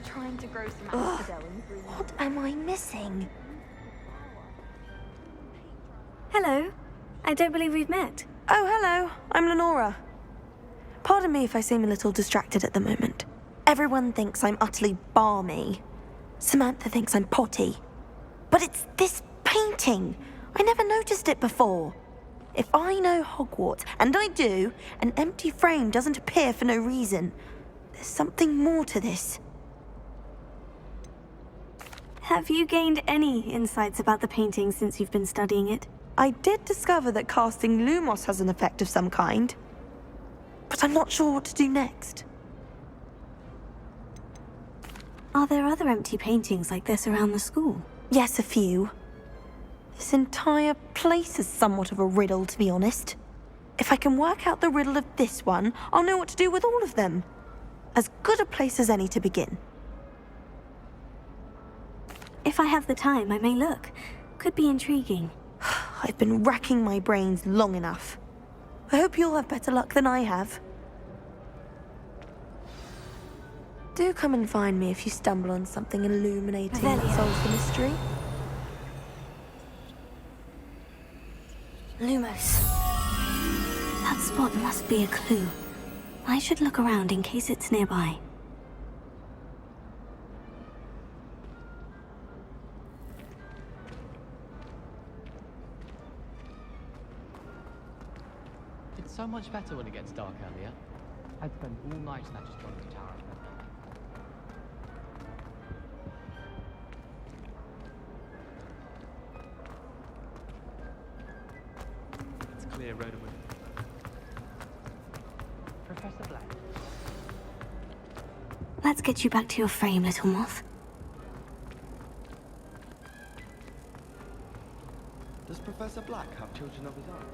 trying to grow some asphodel in green. What am I missing? Hello. I don't believe we've met. Oh, hello. I'm Lenora. Pardon me if I seem a little distracted at the moment. Everyone thinks I'm utterly balmy. Samantha thinks I'm potty. But it's this painting. I never noticed it before. If I know Hogwarts, and I do, an empty frame doesn't appear for no reason. There's something more to this. Have you gained any insights about the painting since you've been studying it? I did discover that casting Lumos has an effect of some kind. But I'm not sure what to do next. Are there other empty paintings like this around the school? Yes, a few. This entire place is somewhat of a riddle, to be honest. If I can work out the riddle of this one, I'll know what to do with all of them. As good a place as any to begin. If I have the time, I may look. Could be intriguing. I've been racking my brains long enough. I hope you'll have better luck than I have. Do come and find me if you stumble on something illuminating that solves the mystery. Lumos. That spot must be a clue. I should look around in case it's nearby. It's so much better when it gets dark earlier. I'd spend all night in that just one tower. It's clear road away. Professor Black. Let's get you back to your frame, little moth. Does Professor Black have children of his own?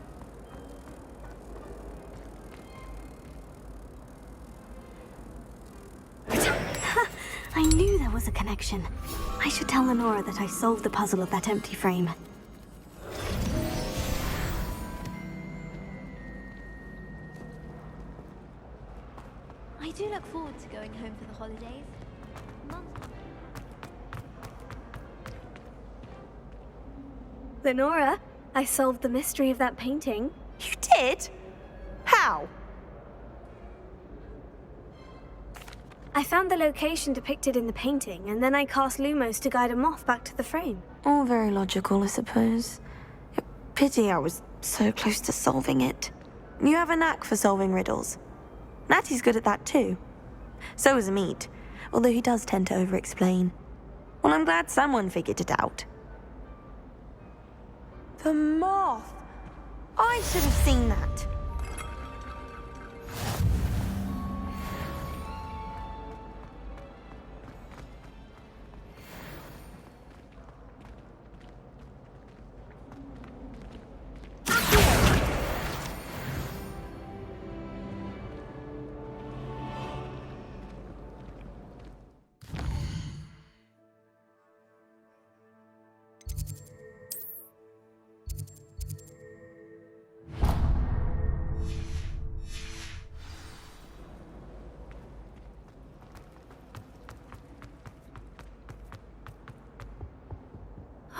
I knew there was a connection. I should tell Lenora that I solved the puzzle of that empty frame. I do look forward to going home for the holidays. Lenora, I solved the mystery of that painting. You did? How? I found the location depicted in the painting, and then I cast Lumos to guide a moth back to the frame. All very logical, I suppose. Pity I was so close to solving it. You have a knack for solving riddles. Natty's good at that too. So is Meat, although he does tend to over-explain. Well, I'm glad someone figured it out. The moth! I should have seen that.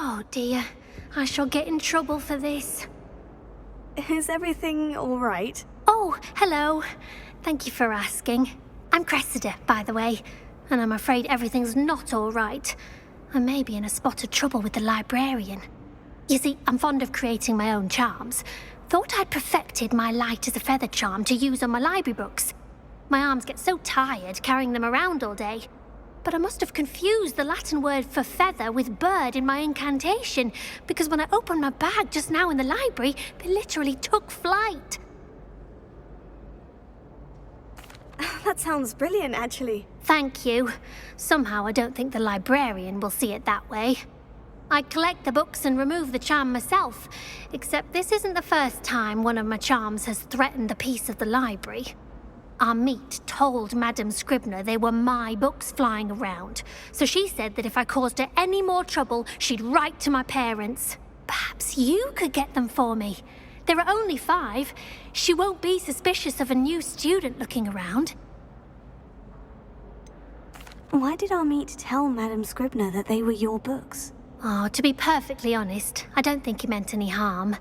Oh dear, I shall get in trouble for this. Is everything all right? Oh, hello. Thank you for asking. I'm Cressida, by the way, and I'm afraid everything's not all right. I may be in a spot of trouble with the librarian. You see, I'm fond of creating my own charms. Thought I'd perfected my light as a feather charm to use on my library books. My arms get so tired carrying them around all day. But I must have confused the Latin word for feather with bird in my incantation, because when I opened my bag just now in the library, they literally took flight. That sounds brilliant, actually. Thank you. Somehow I don't think the librarian will see it that way. I collect the books and remove the charm myself, except this isn't the first time one of my charms has threatened the peace of the library. Our meat told Madame Scribner they were my books flying around, so she said that if I caused her any more trouble, she'd write to my parents. Perhaps you could get them for me. There are only 5. She won't be suspicious of a new student looking around. Why did Hogsmeade tell Madame Scribner that they were your books? Oh, to be perfectly honest, I don't think he meant any harm.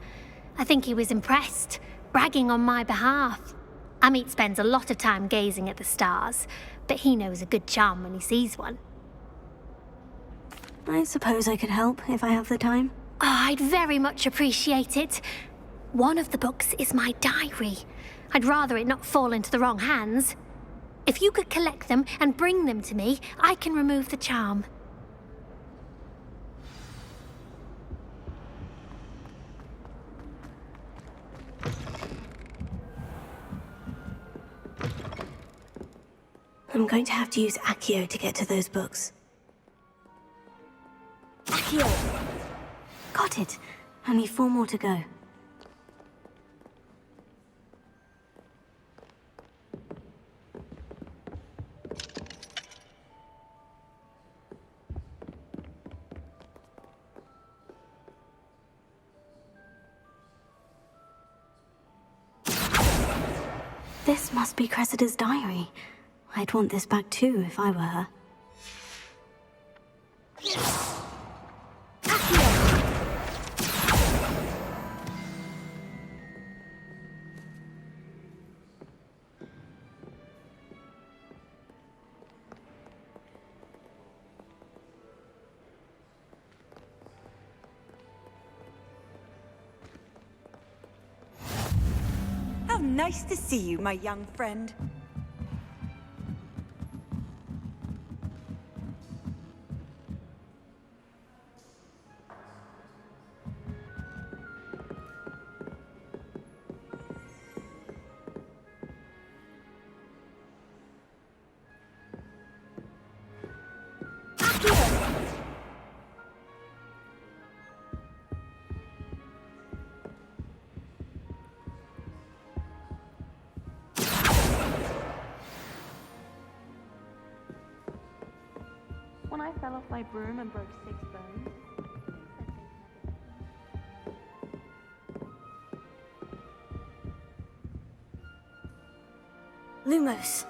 I think he was impressed, bragging on my behalf. Hogsmeade spends a lot of time gazing at the stars, but he knows a good charm when he sees one. I suppose I could help if I have the time. Oh, I'd very much appreciate it. One of the books is my diary. I'd rather it not fall into the wrong hands. If you could collect them and bring them to me, I can remove the charm. I'm going to have to use Accio to get to those books. Accio! Got it. Only 4 more to go. This must be Cressida's diary. I'd want this back too if I were her. How nice to see you, my young friend. When I fell off my broom and broke 6 bones. Lumos.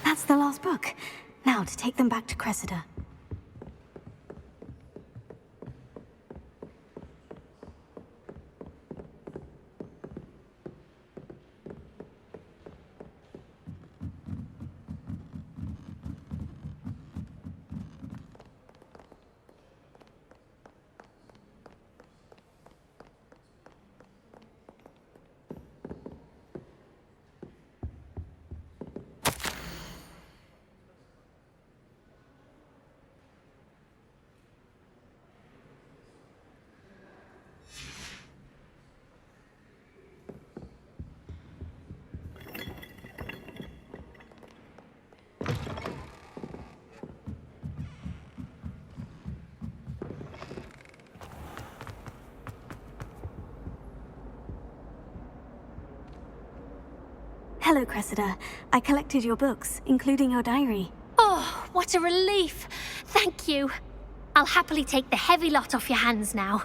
That's the last book. Now to take them back to Cressida. Hello, Cressida. I collected your books, including your diary. Oh, what a relief! Thank you. I'll happily take the heavy lot off your hands now.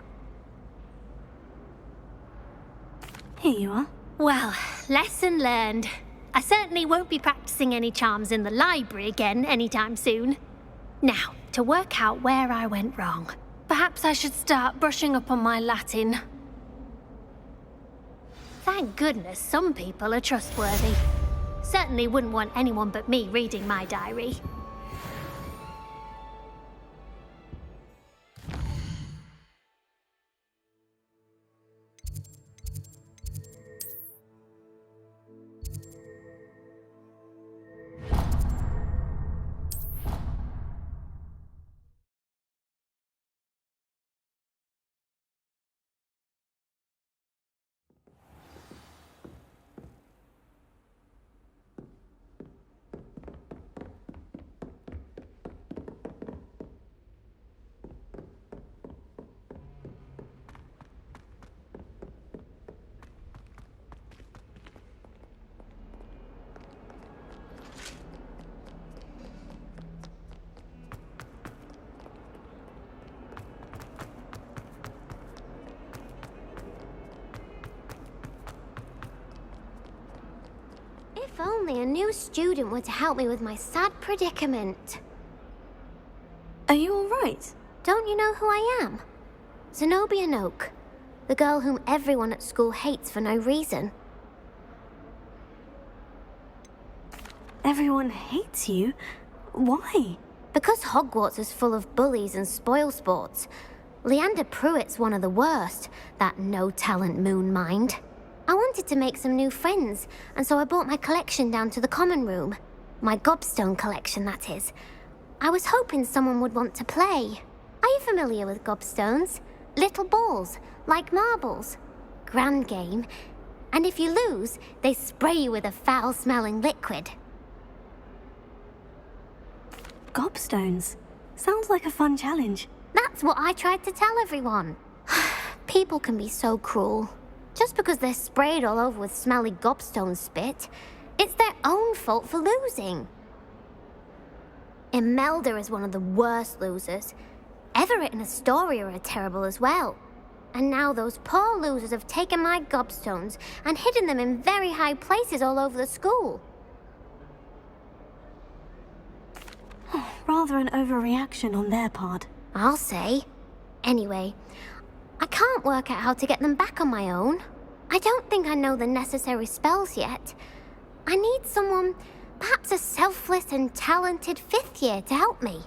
Here you are. Well, lesson learned. I certainly won't be practicing any charms in the library again anytime soon. Now, to work out where I went wrong. Perhaps I should start brushing up on my Latin. Thank goodness some people are trustworthy. Certainly wouldn't want anyone but me reading my diary. If only a new student were to help me with my sad predicament. Are you alright? Don't you know who I am? Zenobia Noak, the girl whom everyone at school hates for no reason. Everyone hates you? Why? Because Hogwarts is full of bullies and spoilsports. Leander Pruitt's one of the worst, that no-talent moon mind. I wanted to make some new friends, and so I brought my collection down to the common room. My gobstone collection, that is. I was hoping someone would want to play. Are you familiar with gobstones? Little balls, like marbles. Grand game. And if you lose, they spray you with a foul-smelling liquid. Gobstones? Sounds like a fun challenge. That's what I tried to tell everyone. People can be so cruel. Just because they're sprayed all over with smelly gobstone spit, it's their own fault for losing. Imelda is one of the worst losers. Everett and Astoria are terrible as well. And now those poor losers have taken my gobstones and hidden them in very high places all over the school. Rather an overreaction on their part. I'll say. Anyway, I can't work out how to get them back on my own. I don't think I know the necessary spells yet. I need someone, perhaps a selfless and talented fifth year to help me.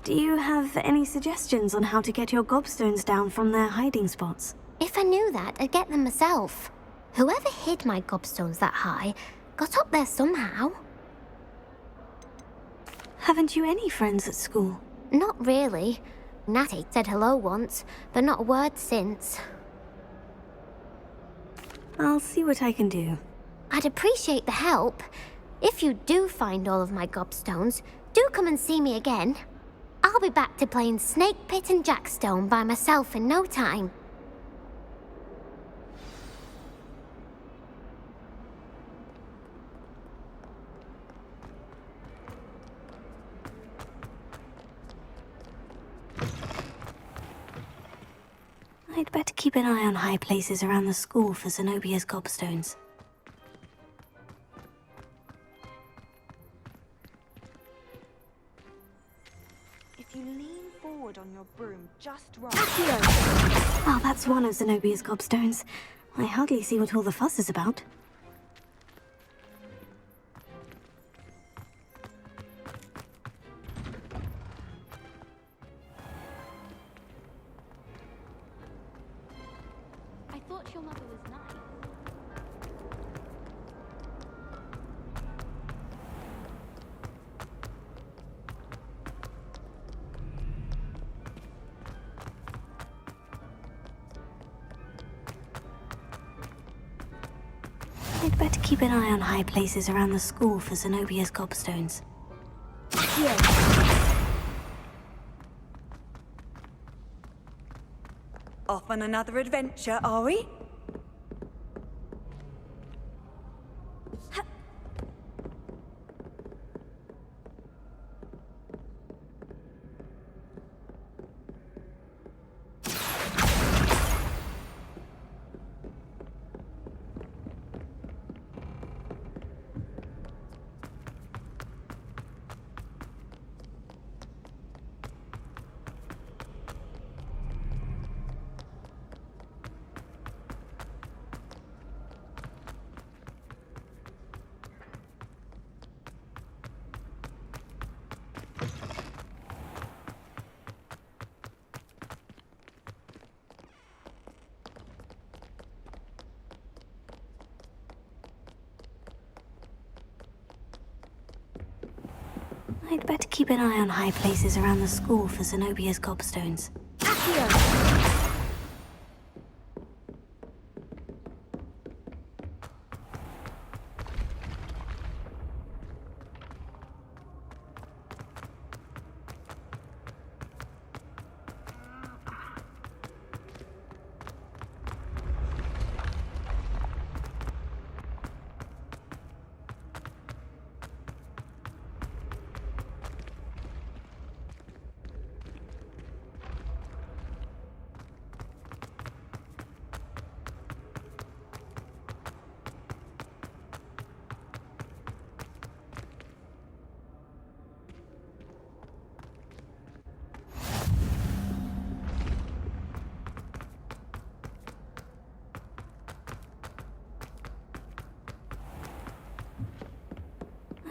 Do you have any suggestions on how to get your gobstones down from their hiding spots? If I knew that, I'd get them myself. Whoever hid my gobstones that high got up there somehow. Haven't you any friends at school? Not really. Natty said hello once, but not a word since. I'll see what I can do. I'd appreciate the help. If you do find all of my gobstones, do come and see me again. I'll be back to playing Snake Pit and Jackstone by myself in no time. I'd better keep an eye on high places around the school for Zenobia's gobstones. If you lean forward on your broom just right... Oh, that's one of Zenobia's gobstones. I hardly see what all the fuss is about. I thought your mother was nice. I'd better keep an eye on high places around the school for Zenobia's gobstones. Off on another adventure, are we? I'd better keep an eye on high places around the school for Zenobia's gobstones.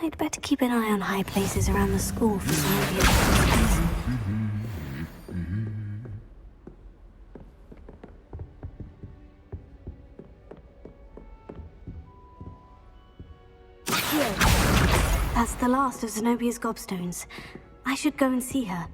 I'd better keep an eye on high places around the school for Zenobia. That's the last of Zenobia's gobstones. I should go and see her.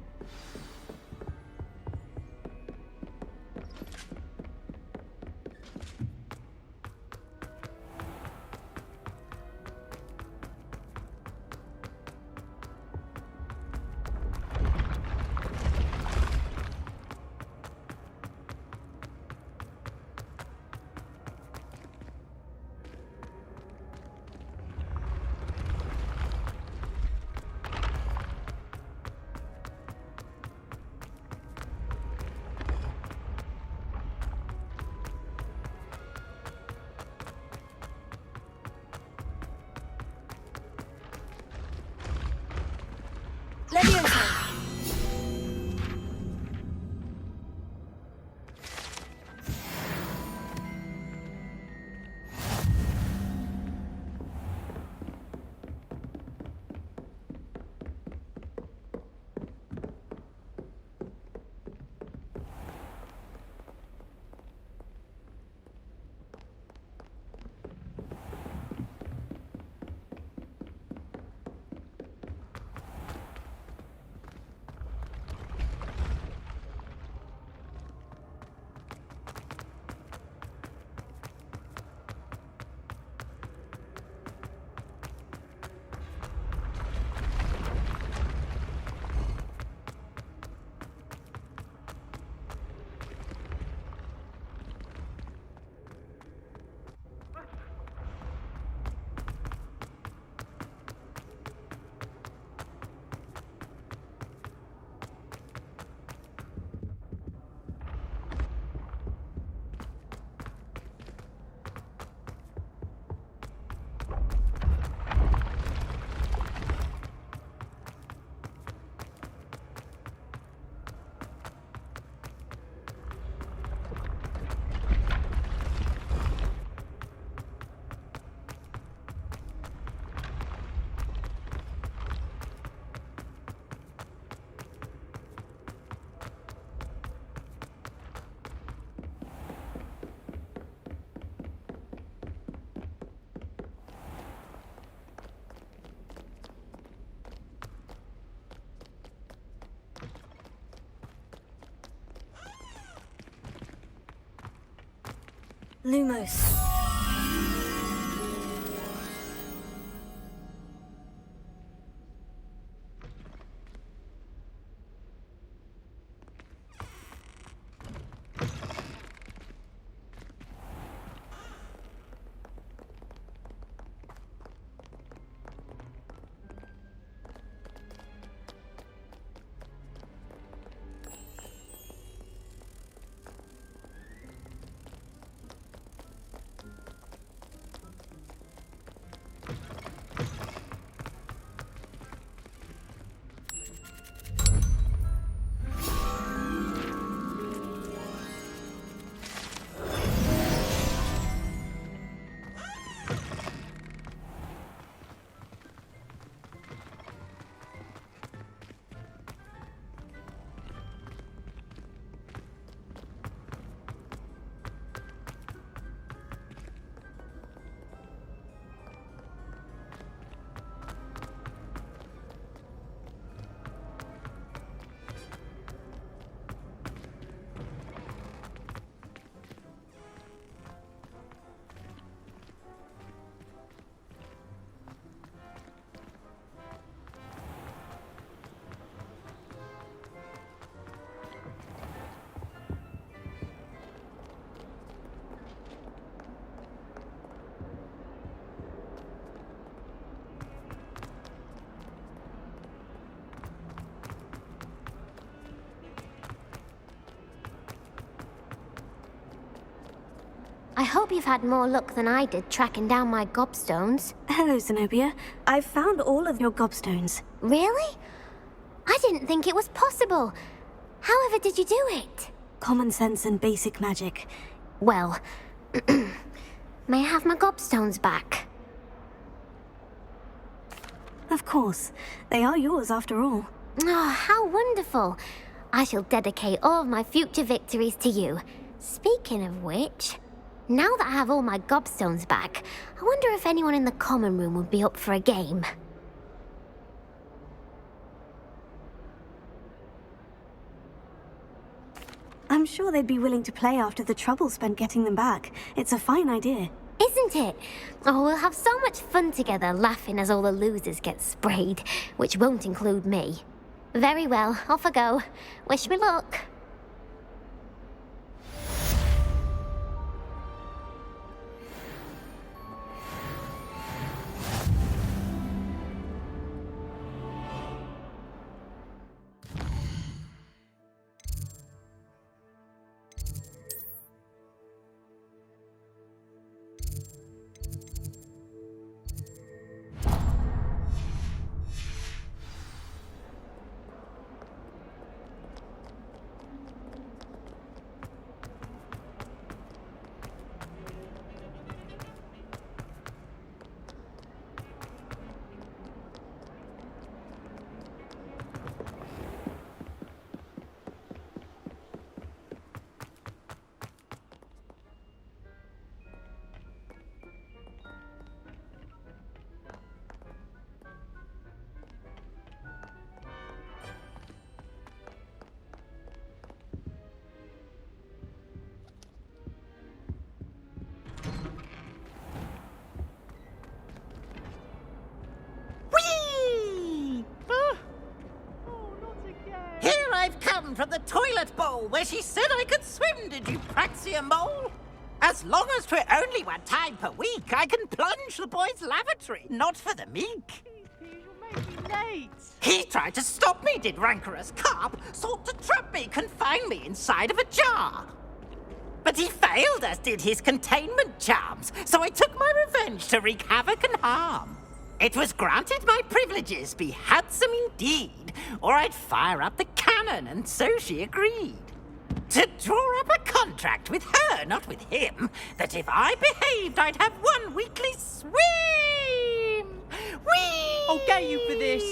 Lumos. I hope you've had more luck than I did tracking down my gobstones. Hello, Zenobia. I've found all of your gobstones. Really? I didn't think it was possible. However did you do it? Common sense and basic magic. Well, may I have my gobstones back? Of course. They are yours after all. Oh, how wonderful. I shall dedicate all of my future victories to you. Speaking of which, now that I have all my gobstones back, I wonder if anyone in the common room would be up for a game. I'm sure they'd be willing to play after the trouble spent getting them back. It's a fine idea. Isn't it? Oh, we'll have so much fun together laughing as all the losers get sprayed, which won't include me. Very well, off I go. Wish me luck. I've come from the toilet bowl where she said I could swim, did you praxia mole? As long as 'twere only 1 time per week, I can plunge the boy's lavatory, not for the meek. He tried to stop me, did rancorous carp, sought to trap me, confine me inside of a jar. But he failed, as did his containment charms, so I took my revenge to wreak havoc and harm. It was granted my privileges be handsome indeed, or I'd fire up the cannon, and so she agreed. To draw up a contract with her, not with him, that if I behaved, I'd have 1 weekly swim! Whee! I'll get you for this!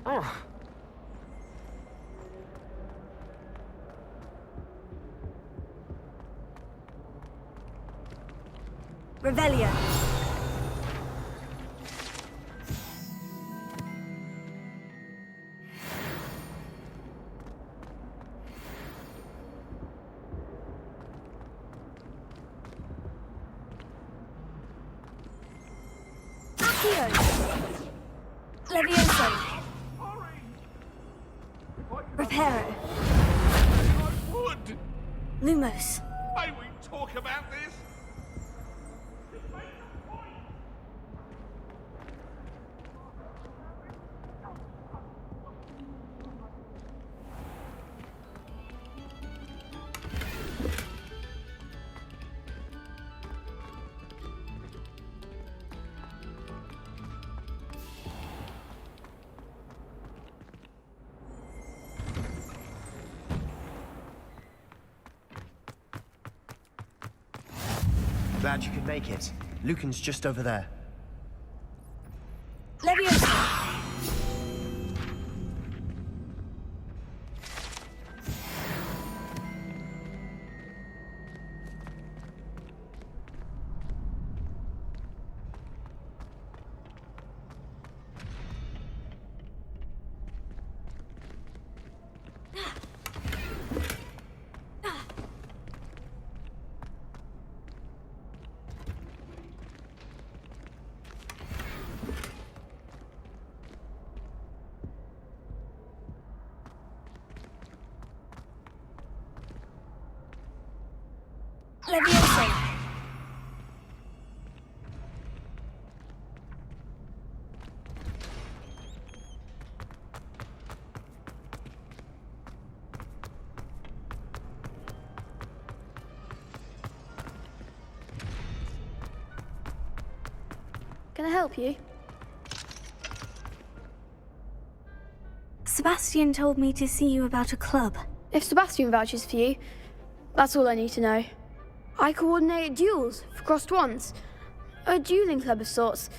Oh. Revelio. Accio. Levioso. Reparo. Wood! Lumos. May we talk about this? Glad you could make it. Lucan's just over there. Levioso. Levioso. Can I help you? Sebastian told me to see you about a club. If Sebastian vouches for you, that's all I need to know. I coordinate duels for crossed wands. A dueling club of sorts.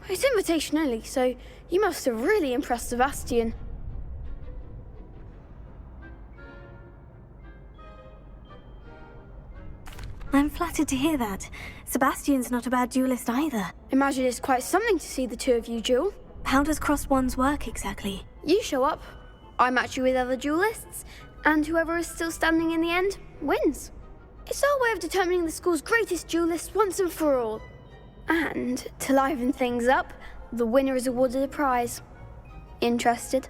It's invitation only, so you must have really impressed Sebastian. I'm flattered to hear that. Sebastian's not a bad duelist either. Imagine it's quite something to see the two of you duel. How does crossed wands work exactly? You show up, I match you with other duelists, and whoever is still standing in the end wins. It's our way of determining the school's greatest duelist once and for all. And to liven things up, the winner is awarded a prize. Interested?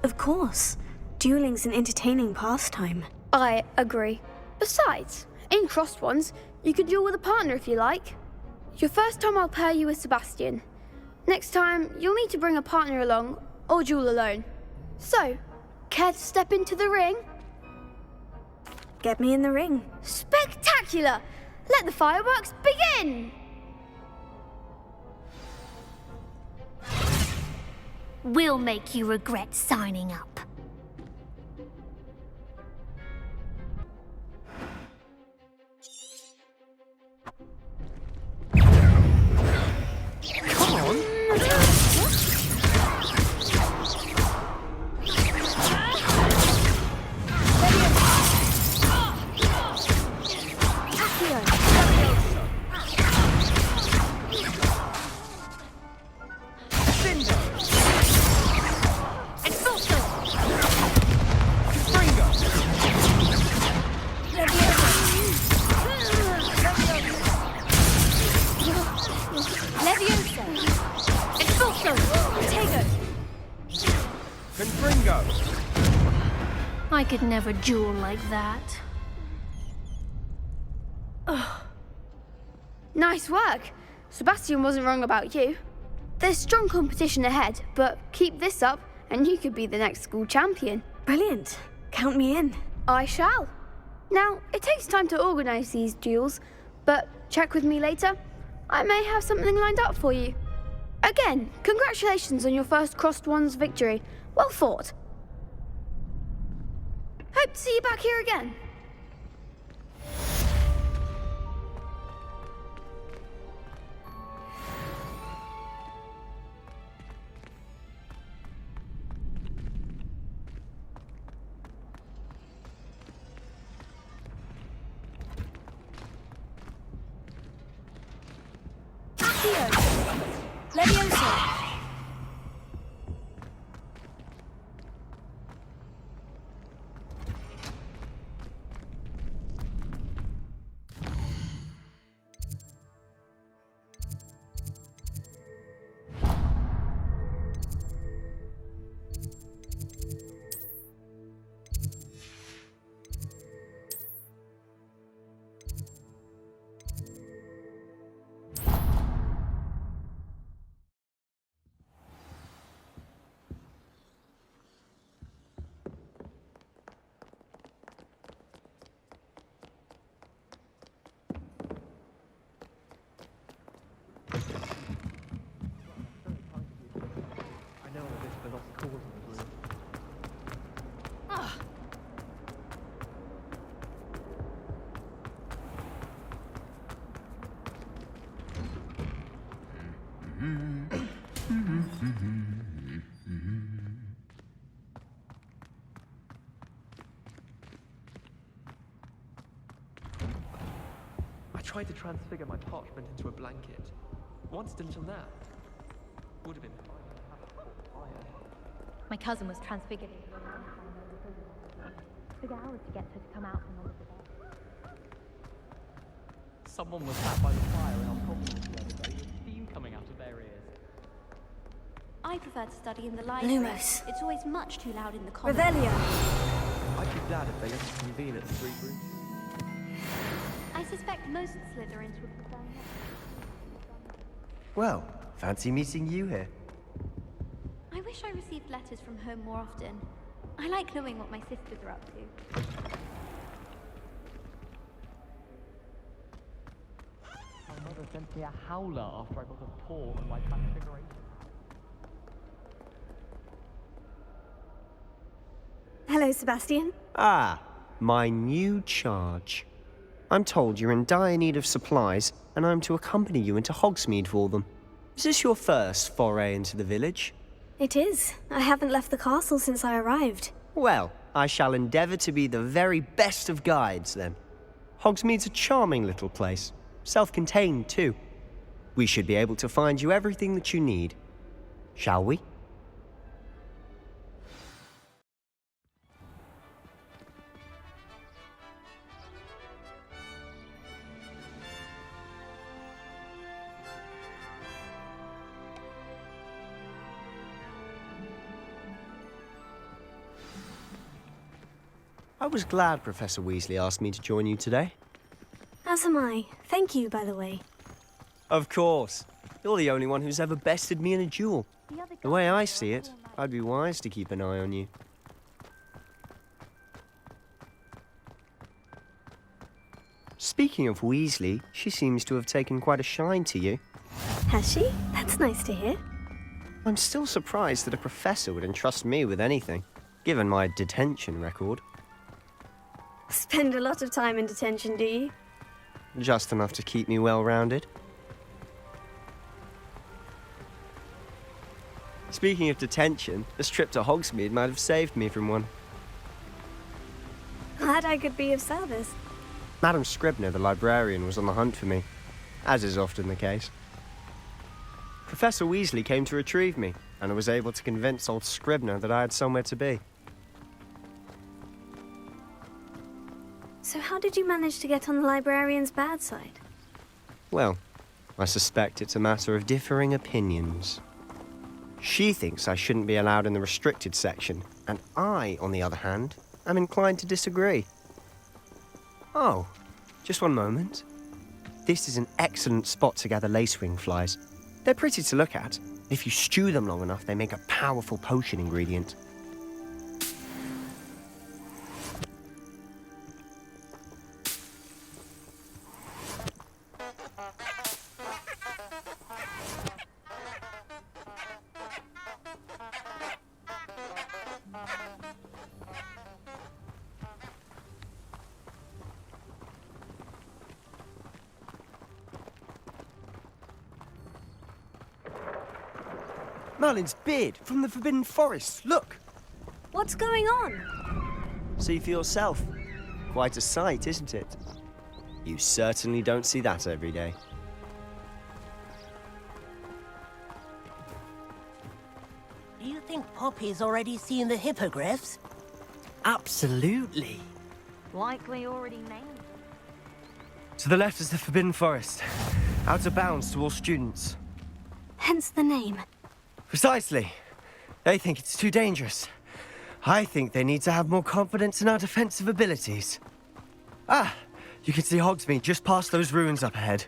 Of course. Dueling's an entertaining pastime. I agree. Besides, in crossed wands, you can duel with a partner if you like. Your first time I'll pair you with Sebastian. Next time, you'll need to bring a partner along, or duel alone. So, care to step into the ring? Get me in the ring. Spectacular! Let the fireworks begin! We'll make you regret signing up. I could never duel like that. Ugh. Nice work. Sebastian wasn't wrong about you. There's strong competition ahead, but keep this up and you could be the next school champion. Brilliant. Count me in. I shall. Now, it takes time to organise these duels, but check with me later. I may have something lined up for you. Again, congratulations on your first crossed wands victory. Well fought. Hope to see you back here again. Leviosa! I tried to transfigure my parchment into a blanket. Once a little nap. Would have been fine. My cousin was transfigured into a man. Took hours to get her to come out from under the bed. Someone was sat by the fire in our common room the other day with steam coming out of their ears. I prefer to study in the library. Lumos. It's always much too loud in the common. Revelio. I'd be glad if they let us convene at the 3 rooms. I suspect most Slytherins would prefer not. Well, fancy meeting you here. I wish I received letters from home more often. I like knowing what my sisters are up to. mother sent me a howler after I got a paw on my transfiguration. Hello, Sebastian. Ah, my new charge. I'm told you're in dire need of supplies, and I'm to accompany you into Hogsmeade for them. Is this your first foray into the village? It is. I haven't left the castle since I arrived. Well, I shall endeavour to be the very best of guides, then. Hogsmeade's a charming little place. Self-contained, too. We should be able to find you everything that you need. Shall we? I was glad Professor Weasley asked me to join you today. As am I. Thank you, by the way. Of course. You're the only one who's ever bested me in a duel. The way I see it, I'd be wise to keep an eye on you. Speaking of Weasley, she seems to have taken quite a shine to you. Has she? That's nice to hear. I'm still surprised that a professor would entrust me with anything, given my detention record. Spend a lot of time in detention, do you? Just enough to keep me well-rounded. Speaking of detention, this trip to Hogsmeade might have saved me from one. Glad I could be of service. Madam Scribner, the librarian, was on the hunt for me, as is often the case. Professor Weasley came to retrieve me, and I was able to convince old Scribner that I had somewhere to be. So how did you manage to get on the librarian's bad side? Well, I suspect it's a matter of differing opinions. She thinks I shouldn't be allowed in the restricted section, and I, on the other hand, am inclined to disagree. Oh, just one moment. This is an excellent spot to gather lacewing flies. They're pretty to look at. If you stew them long enough, they make a powerful potion ingredient. Merlin's beard from the Forbidden Forest, look! What's going on? See for yourself. Quite a sight, isn't it? You certainly don't see that every day. Do you think Poppy's already seen the hippogriffs? Absolutely. Likely already named. To the left is the Forbidden Forest. Out of bounds to all students. Hence the name. Precisely. They think it's too dangerous. I think they need to have more confidence in our defensive abilities. Ah, you can see Hogsmeade just past those ruins up ahead.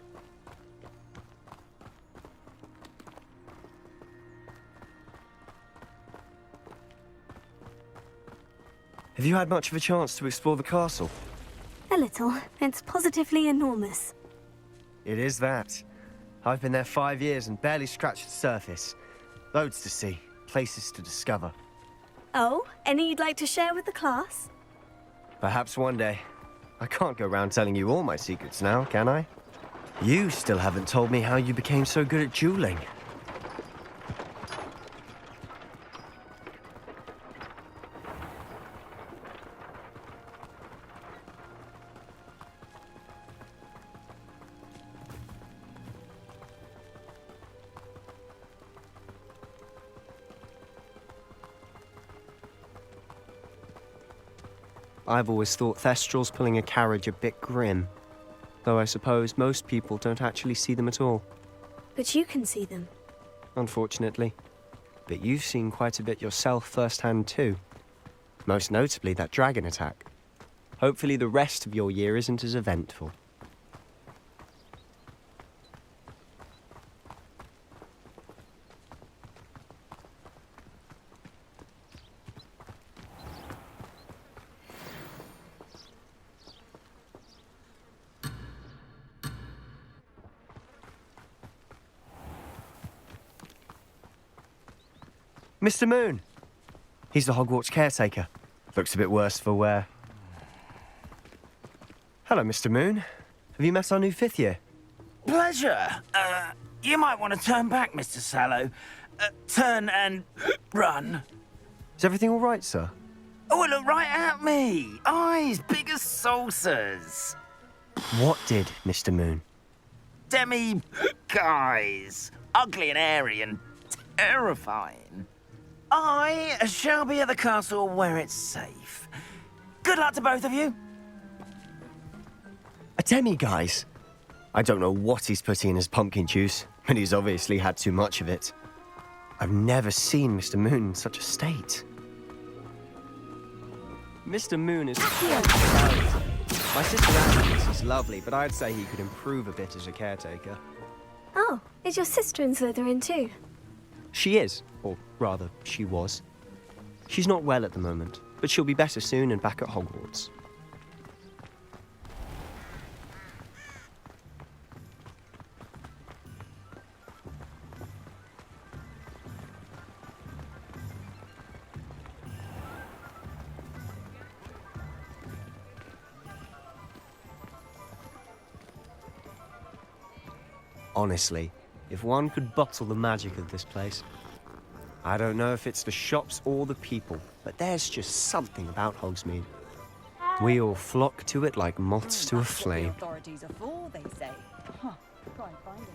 Have you had much of a chance to explore the castle? A little. It's positively enormous. It is that. I've been there 5 years and barely scratched the surface. Loads to see, places to discover. Oh, any you'd like to share with the class? Perhaps one day. I can't go around telling you all my secrets now, can I? You still haven't told me how you became so good at dueling. I've always thought Thestrals pulling a carriage a bit grim, though I suppose most people don't actually see them at all. But you can see them. Unfortunately. But you've seen quite a bit yourself firsthand too. Most notably that dragon attack. Hopefully the rest of your year isn't as eventful. Mr. Moon. He's the Hogwarts caretaker. Looks a bit worse for wear. Hello, Mr. Moon. Have you met our new 5th year? Pleasure. You might want to turn back, Mr. Sallow. Turn and run. Is everything all right, sir? Oh, look right at me. Eyes big as saucers. What did, Mr. Moon? Guys. Ugly and airy and terrifying. I shall be at the castle where it's safe. Good luck to both of you. A demi-guise? I don't know what he's putting in his pumpkin juice, but he's obviously had too much of it. I've never seen Mr. Moon in such a state. Mr. Moon is quite a character. My sister Agnes is lovely, but I'd say he could improve a bit as a caretaker. Oh, is your sister in Slytherin too? She is, or rather, she was. She's not well at the moment, but she'll be better soon and back at Hogwarts. Honestly, if one could bottle the magic of this place. I don't know if it's the shops or the people, but there's just something about Hogsmeade. We all flock to it like moths to a flame. Authorities are full, they say. Huh. Try and find them.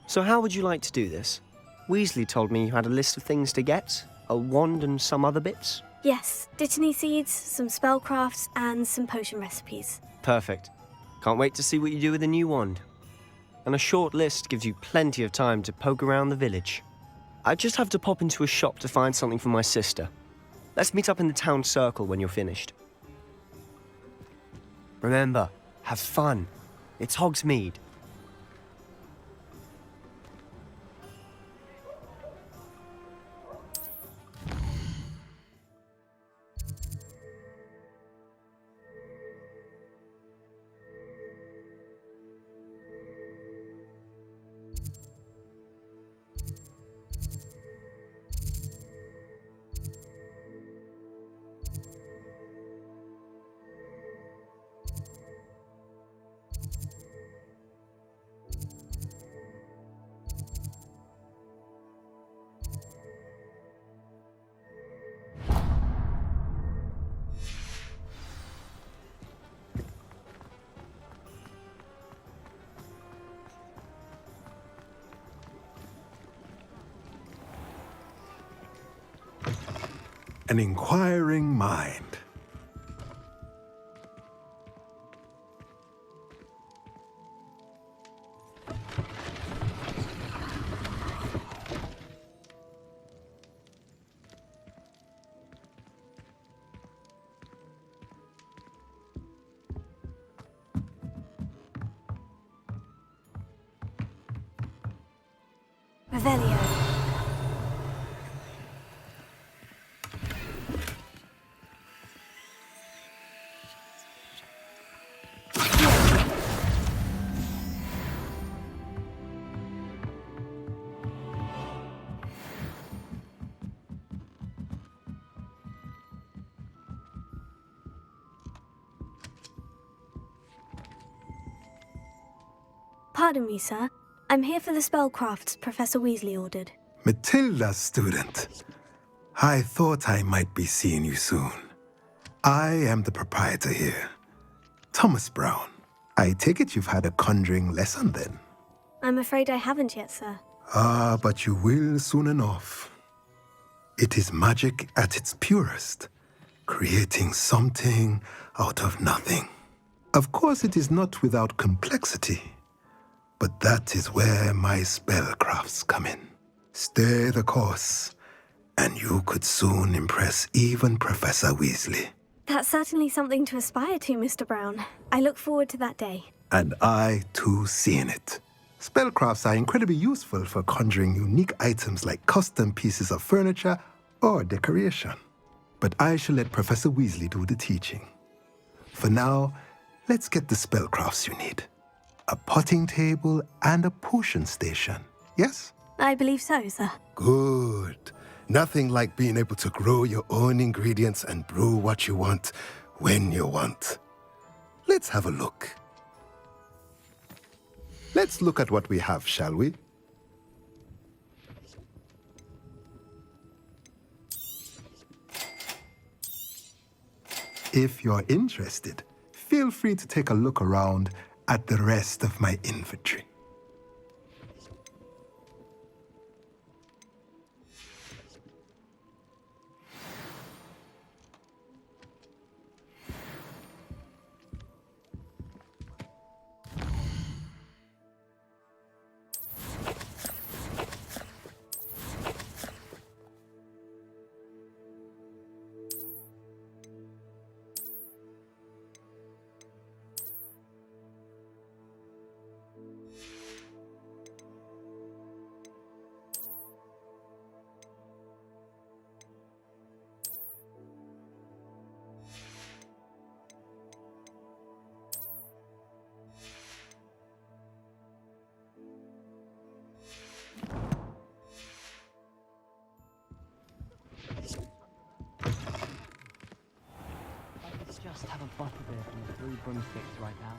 So how would you like to do this? Weasley told me you had a list of things to get, a wand and some other bits. Yes, dittany seeds, some spellcrafts, and some potion recipes. Perfect. Can't wait to see what you do with the new wand. And a short list gives you plenty of time to poke around the village. I just have to pop into a shop to find something for my sister. Let's meet up in the town circle when you're finished. Remember, have fun. It's Hogsmeade. An inquiring mind. Revelio. Pardon me, sir. I'm here for the spellcrafts Professor Weasley ordered. Matilda's student. I thought I might be seeing you soon. I am the proprietor here, Thomas Brown. I take it you've had a conjuring lesson then? I'm afraid I haven't yet, sir. Ah, but you will soon enough. It is magic at its purest, creating something out of nothing. Of course, it is not without complexity, but that is where my spellcrafts come in. Stay the course, and you could soon impress even Professor Weasley. That's certainly something to aspire to, Mr. Brown. I look forward to that day. And I, too, seeing it. Spellcrafts are incredibly useful for conjuring unique items like custom pieces of furniture or decoration. But I shall let Professor Weasley do the teaching. For now, let's get the spellcrafts you need. A potting table and a potion station, yes? I believe so, sir. Good. Nothing like being able to grow your own ingredients and brew what you want when you want. Let's have a look. Let's look at what we have, shall we? If you're interested, feel free to take a look around at the rest of my inventory. Just have a butterbeer from the 3 broomsticks right now.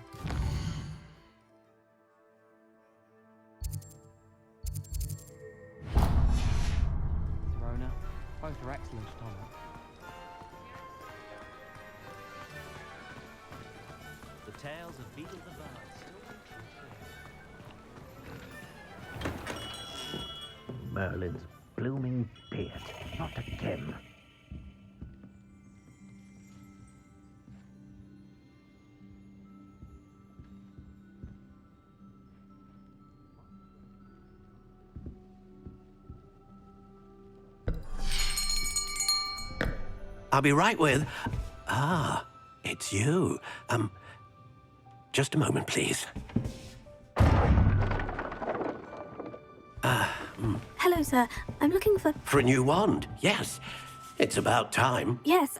Verona, both are excellent tonics. The tales of Beetle the Bard still Merlin's blooming beard, not again. I'll be right with... Ah, it's you. Just a moment, please. Hello, sir. I'm looking for... For a new wand, yes. It's about time. Yes,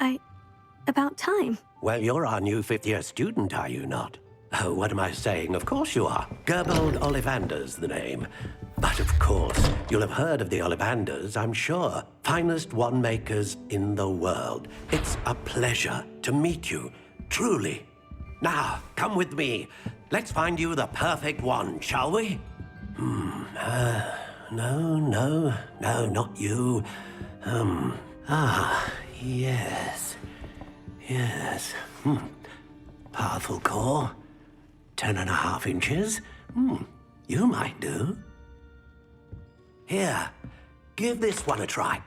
about time. Well, you're our new 5th-year student, are you not? Oh, what am I saying? Of course you are. Gerbold Ollivander's the name. But of course, you'll have heard of the Ollivanders, I'm sure. Finest wand makers in the world. It's a pleasure to meet you, truly. Now, come with me. Let's find you the perfect wand, shall we? No, not you. Yes. Powerful core. 10.5 inches. You might do. Here, give this one a try.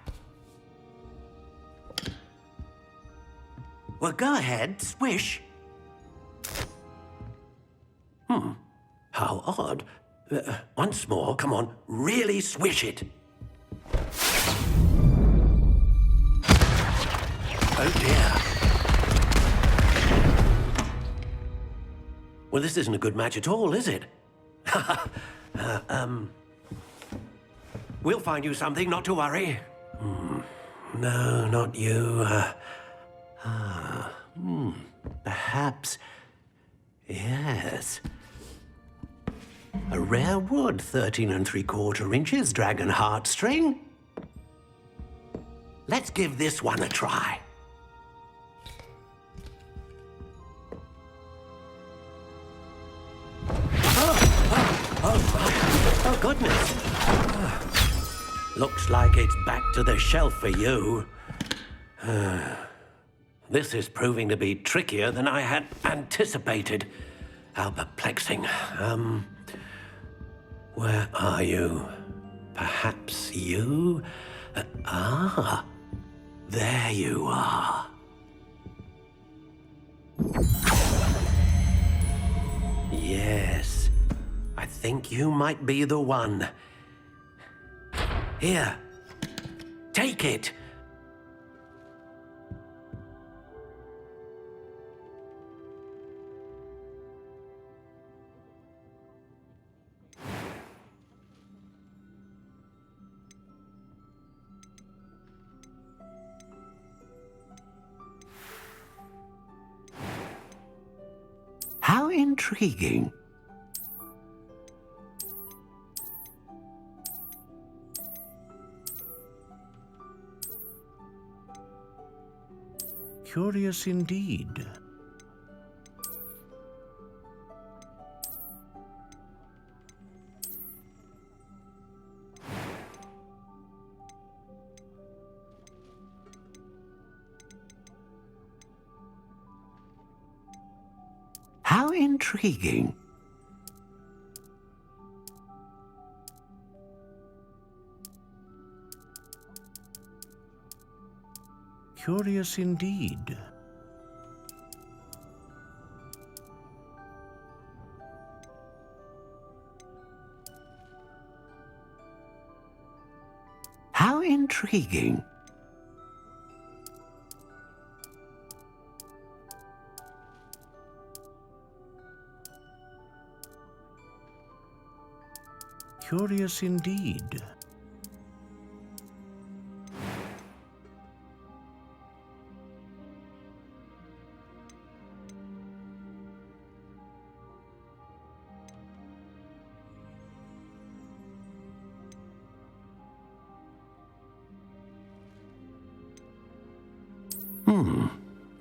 Well, go ahead, swish. How odd. Once more, come on, really swish it. Oh dear. Well, this isn't a good match at all, is it? We'll find you something, not to worry. No, not you. Perhaps. Yes. A rare wood, 13 3/4 inches, dragon heartstring. Let's give this one a try. Oh, goodness. Looks like it's back to the shelf for you. This is proving to be trickier than I had anticipated. How perplexing. Where are you? Perhaps you? There you are. Yes, I think you might be the one. Here, take it. intriguing. Curious indeed. How intriguing. Curious indeed. How intriguing. Curious indeed.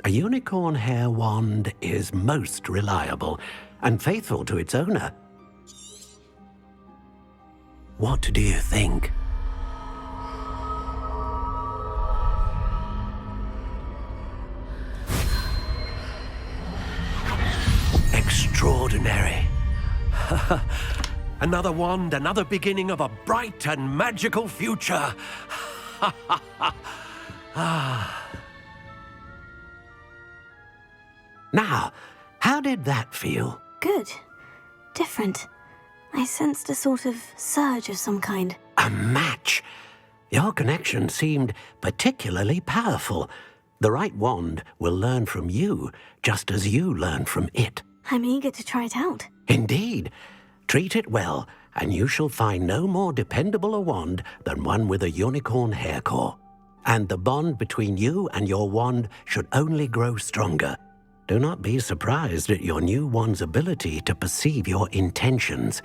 A unicorn hair wand is most reliable and faithful to its owner. What do you think? Extraordinary. Another wand, another beginning of a bright and magical future. Now, how did that feel? Good. Different. I sensed a sort of surge of some kind. A match. Your connection seemed particularly powerful. The right wand will learn from you, just as you learn from it. I'm eager to try it out. Indeed. Treat it well, and you shall find no more dependable a wand than one with a unicorn hair core. And the bond between you and your wand should only grow stronger. Do not be surprised at your new wand's ability to perceive your intentions,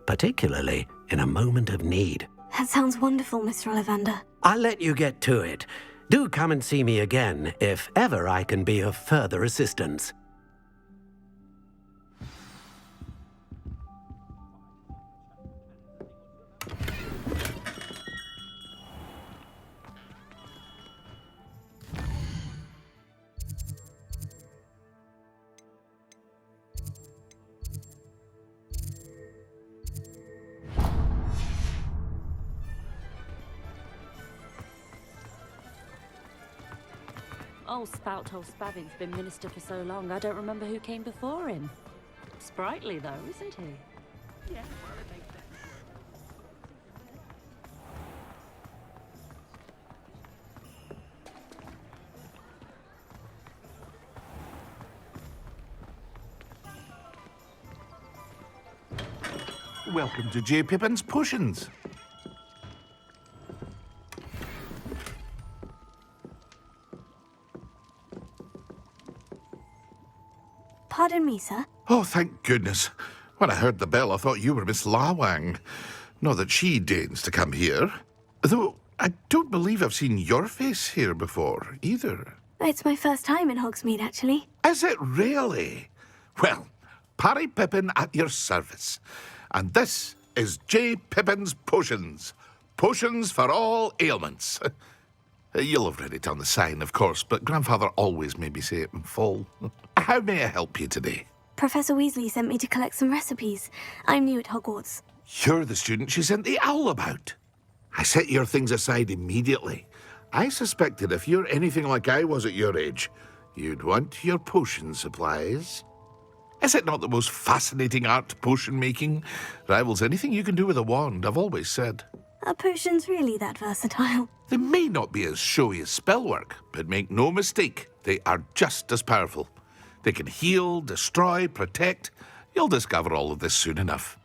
particularly in a moment of need. That sounds wonderful, Mr. Ollivander. I'll let you get to it. Do come and see me again if ever I can be of further assistance. Old Spout-hole Spavin's been minister for so long, I don't remember who came before him. Sprightly, though, isn't he? Yeah, well, it makes sense. Welcome to J. Pippin's Potions. Pardon me, sir. Oh, thank goodness. When I heard the bell, I thought you were Miss Lawang. Not that she deigns to come here. Though I don't believe I've seen your face here before, either. It's my first time in Hogsmeade, actually. Is it really? Well, Parry Pippin at your service. And this is J. Pippin's Potions. Potions for all ailments. You'll have read it on the sign, of course, but Grandfather always made me say it in full. How may I help you today? Professor Weasley sent me to collect some recipes. I'm new at Hogwarts. You're the student she sent the owl about. I set your things aside immediately. I suspected if you're anything like I was at your age, you'd want your potion supplies. Is it not the most fascinating art, potion making? Rivals anything you can do with a wand, I've always said. Are potions really that versatile? They may not be as showy as spellwork, but make no mistake, they are just as powerful. They can heal, destroy, protect. You'll discover all of this soon enough.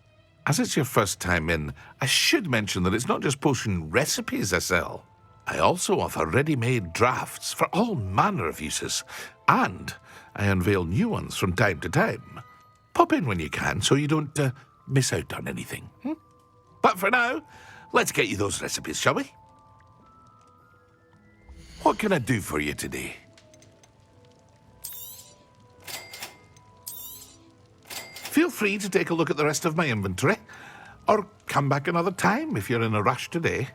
As it's your first time in, I should mention that it's not just potion recipes I sell. I also offer ready-made drafts for all manner of uses, and I unveil new ones from time to time. Pop in when you can so you don't miss out on anything. But for now, let's get you those recipes, shall we? What can I do for you today? Feel free to take a look at the rest of my inventory, or come back another time if you're in a rush today.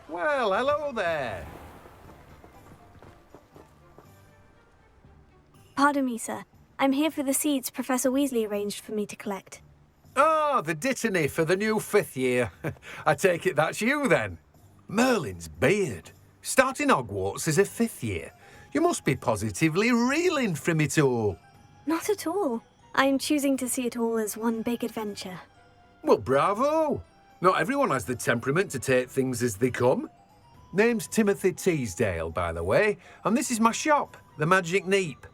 Well, hello there. Pardon me, sir. I'm here for the seeds Professor Weasley arranged for me to collect. Oh, the dittany for the new 5th year. I take it that's you, then. Merlin's beard. Starting Hogwarts as a 5th year. You must be positively reeling from it all. Not at all. I'm choosing to see it all as one big adventure. Well, bravo. Not everyone has the temperament to take things as they come. Name's Timothy Teasdale, by the way, and this is my shop, the Magic Neep.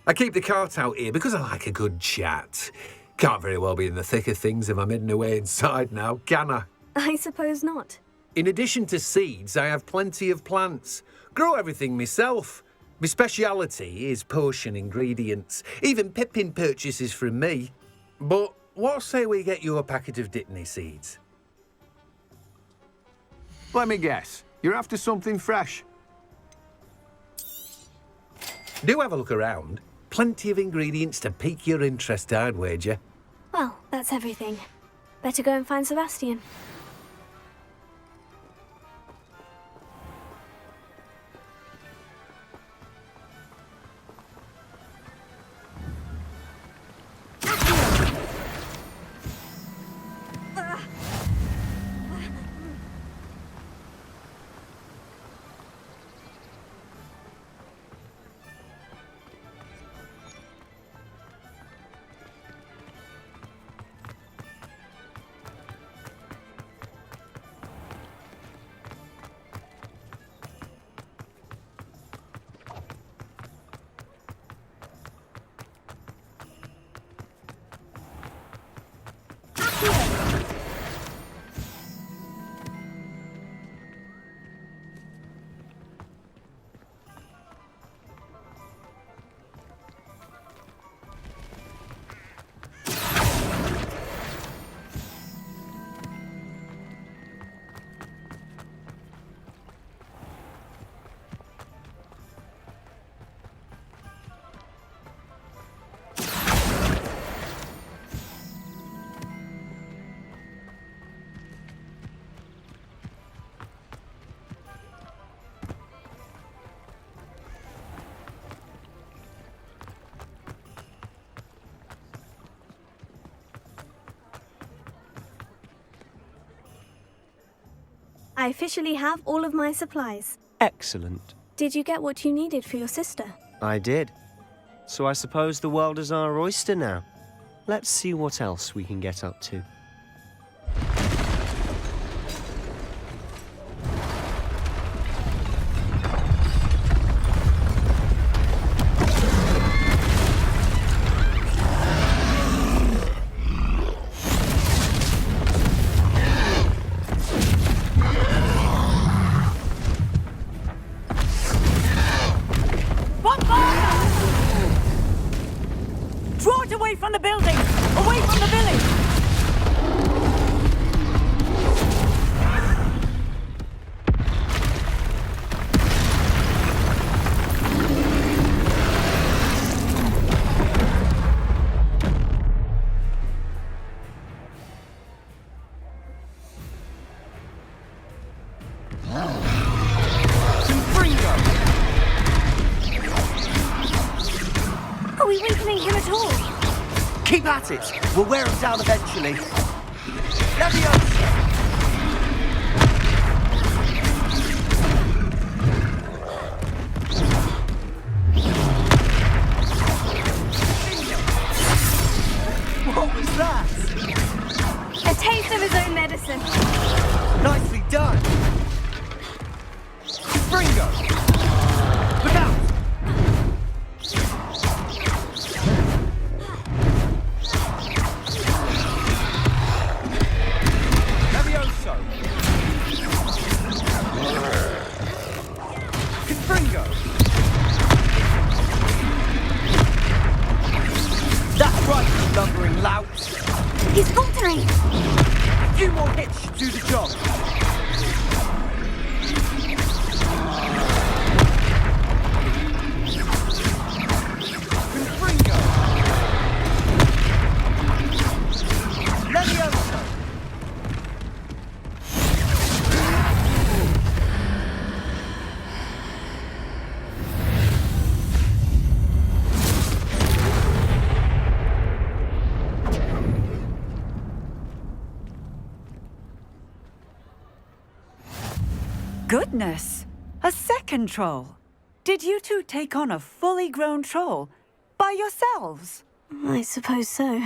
I keep the cart out here because I like a good chat. Can't very well be in the thick of things if I'm hidden away inside now, can I? I suppose not. In addition to seeds, I have plenty of plants. Grow everything myself. My speciality is potion ingredients. Even Pippin purchases from me. But what say we get you a packet of dittany seeds? Let me guess. You're after something fresh. Do have a look around. Plenty of ingredients to pique your interest, I'd wager. Well, that's everything. Better go and find Sebastian. I officially have all of my supplies. Excellent. Did you get what you needed for your sister? I did. So I suppose the world is our oyster now. Let's see what else we can get up to. Draw it away from the building! Away from the village! Are we weakening him at all? Keep at it. We'll wear him down eventually. Leviosa! listen. Nicely done! Ringo! Look out! Levioso! Confringo! That's right, you lumbering lout! He's faltering! A few more hits should do the job. Confringo! Levioso! Goodness! A second troll! Did you two take on a fully grown troll by yourselves? I suppose so.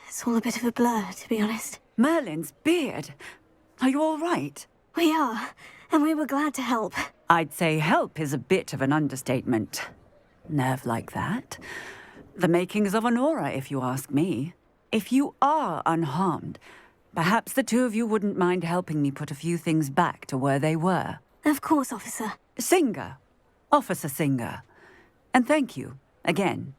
It's all a bit of a blur, to be honest. Merlin's beard. Are you all right? We are, and we were glad to help. I'd say help is a bit of an understatement. Nerve like that. The makings of an aura, if you ask me. If you are unharmed, perhaps the two of you wouldn't mind helping me put a few things back to where they were. Of course, officer. Singer. Officer Singer. And thank you, again.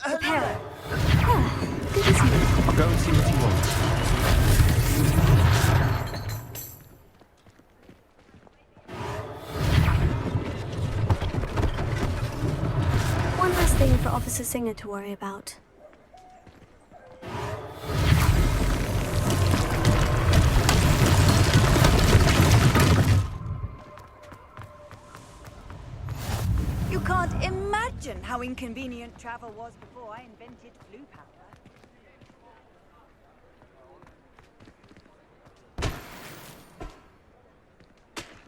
Prepare. Good to see you. I'll go and see what he wants. One last thing for Officer Singer to worry about. You can't imagine how inconvenient travel was before I invented blue powder.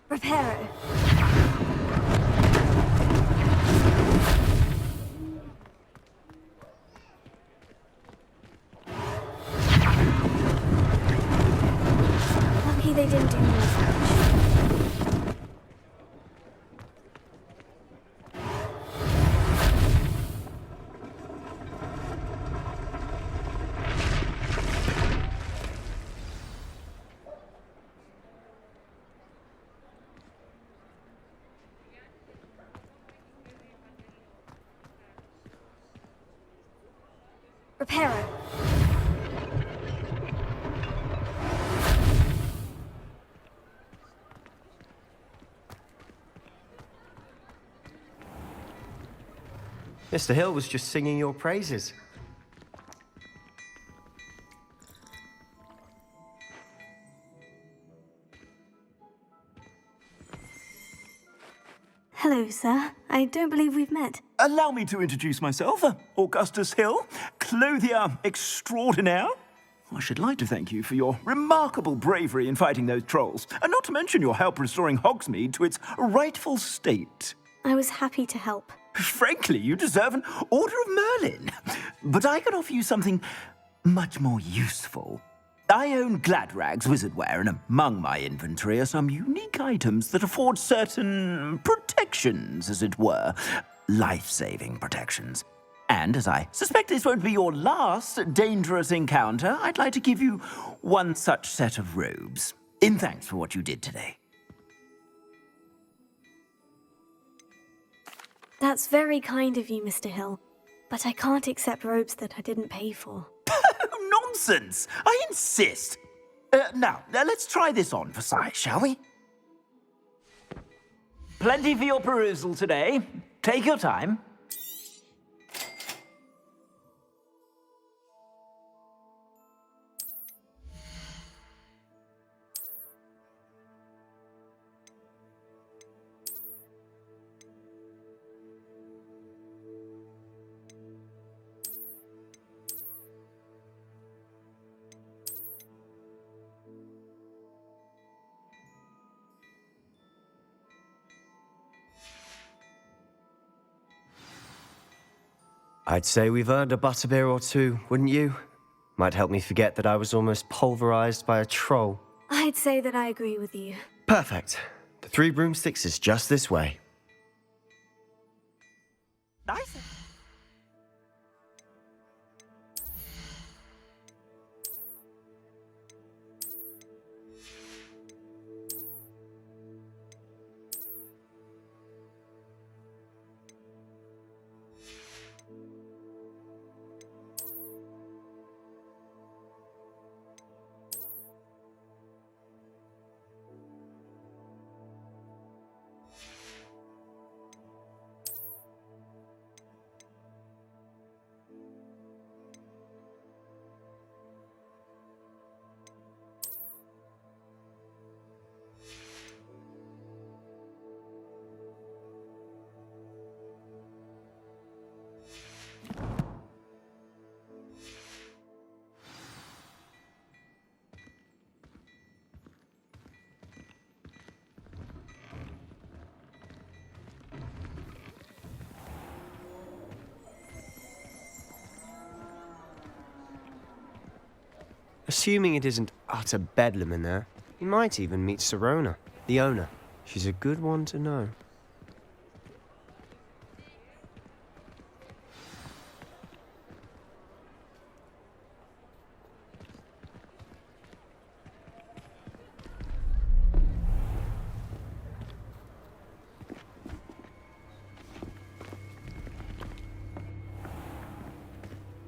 Reparo. Lucky they didn't do more damage. Reparo. Mr. Hill was just singing your praises. Hello, sir. I don't believe we've met. Allow me to introduce myself, Augustus Hill, clothier extraordinaire. I should like to thank you for your remarkable bravery in fighting those trolls, and not to mention your help restoring Hogsmeade to its rightful state. I was happy to help. Frankly, you deserve an Order of Merlin. But I can offer you something much more useful. I own Gladrag's wizardware, and among my inventory are some unique items that afford certain protections, as it were. Life-saving protections. And as I suspect this won't be your last dangerous encounter, I'd like to give you one such set of robes, in thanks for what you did today. That's very kind of you, Mr. Hill. But I can't accept robes that I didn't pay for. Nonsense! I insist! Now, let's try this on for size, shall we? Plenty for your perusal today. Take your time. I'd say we've earned a butterbeer or two, wouldn't you? Might help me forget that I was almost pulverized by a troll. I'd say that I agree with you. Perfect. The Three Broomsticks is just this way. Nice. Assuming it isn't utter bedlam in there, you might even meet Sirona, the owner. She's a good one to know.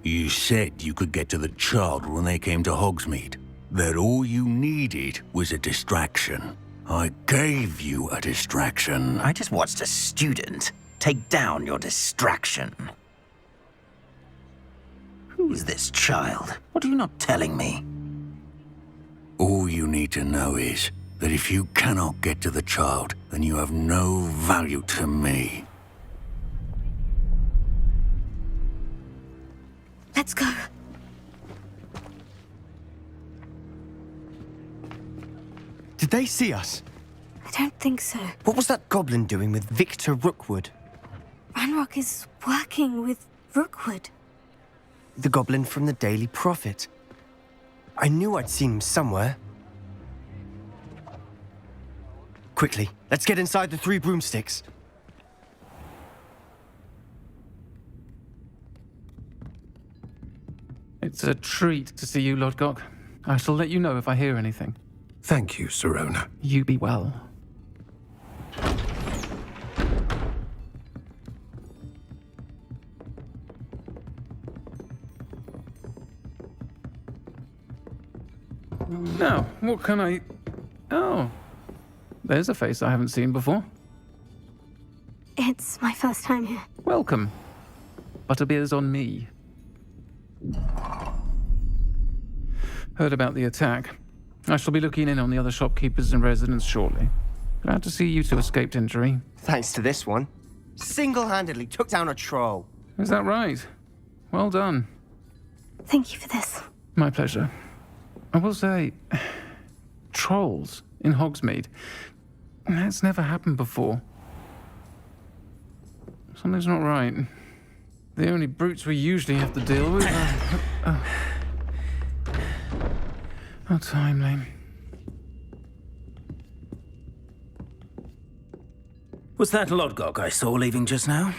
You said you could get to the child when they came to Hogsmeade. That all you needed was a distraction. I gave you a distraction. I just watched a student take down your distraction. Who is this child? What are you not telling me? All you need to know is that if you cannot get to the child, then you have no value to me. Let's go. Did they see us? I don't think so. What was that goblin doing with Victor Rookwood? Ranrock is working with Rookwood. The goblin from the Daily Prophet. I knew I'd seen him somewhere. Quickly, let's get inside the Three Broomsticks. It's a treat to see you, Lodgok. I shall let you know if I hear anything. Thank you, Sirona. You be well. Now, what can I... Oh, there's a face I haven't seen before. It's my first time here. Welcome. Butterbeer's on me. Heard about the attack. I shall be looking in on the other shopkeepers and residents shortly. Glad to see you two escaped injury. Thanks to this one. Single-handedly took down a troll. Is that right? Well done. Thank you for this. My pleasure. I will say, trolls in Hogsmeade. That's never happened before. Something's not right. The only brutes we usually have to deal with are... How timely. Was that Lodgok I saw leaving just now?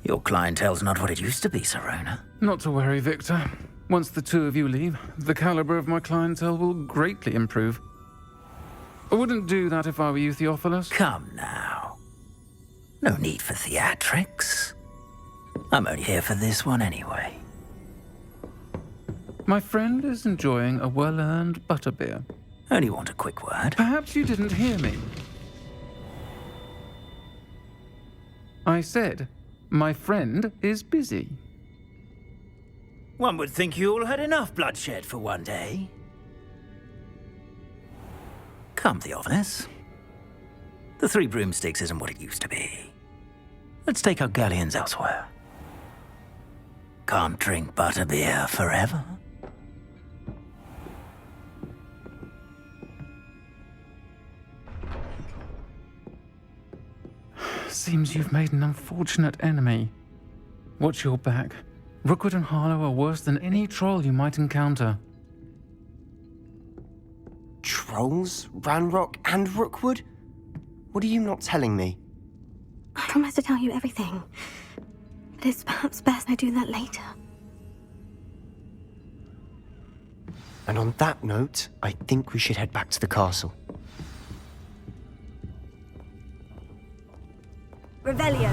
Your clientele's not what it used to be, Sirona. Not to worry, Victor. Once the two of you leave, the caliber of my clientele will greatly improve. I wouldn't do that if I were you, Theophilus. Come now. No need for theatrics. I'm only here for this one anyway. My friend is enjoying a well-earned butterbeer. Only want a quick word. Perhaps you didn't hear me. I said, my friend is busy. One would think you all had enough bloodshed for one day. Come, Theophilus. The Three Broomsticks isn't what it used to be. Let's take our galleons elsewhere. Can't drink butterbeer forever. Seems you've made an unfortunate enemy. Watch your back. Rookwood and Harlow are worse than any troll you might encounter. Trolls? Ranrock and Rookwood? What are you not telling me? I promise to tell you everything. But it's perhaps best I do that later. And on that note, I think we should head back to the castle. Revelio.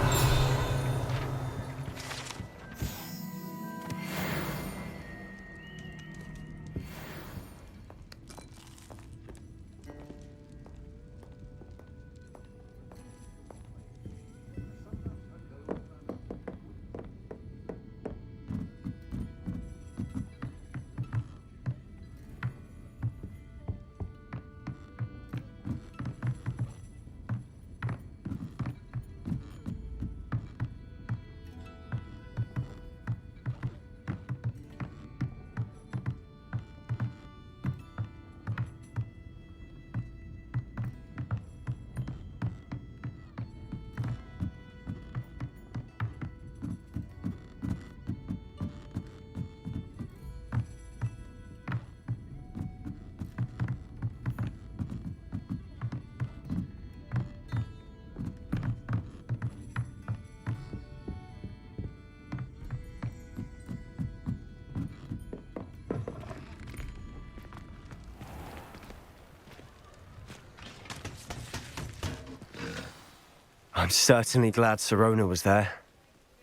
I'm certainly glad Sirona was there.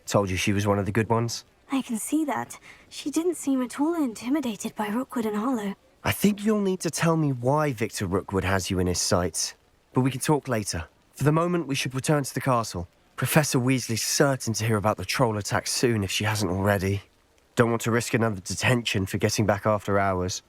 Told you she was one of the good ones. I can see that. She didn't seem at all intimidated by Rookwood and Harlow. I think you'll need to tell me why Victor Rookwood has you in his sights. But we can talk later. For the moment, we should return to the castle. Professor Weasley's certain to hear about the troll attack soon if she hasn't already. Don't want to risk another detention for getting back after hours.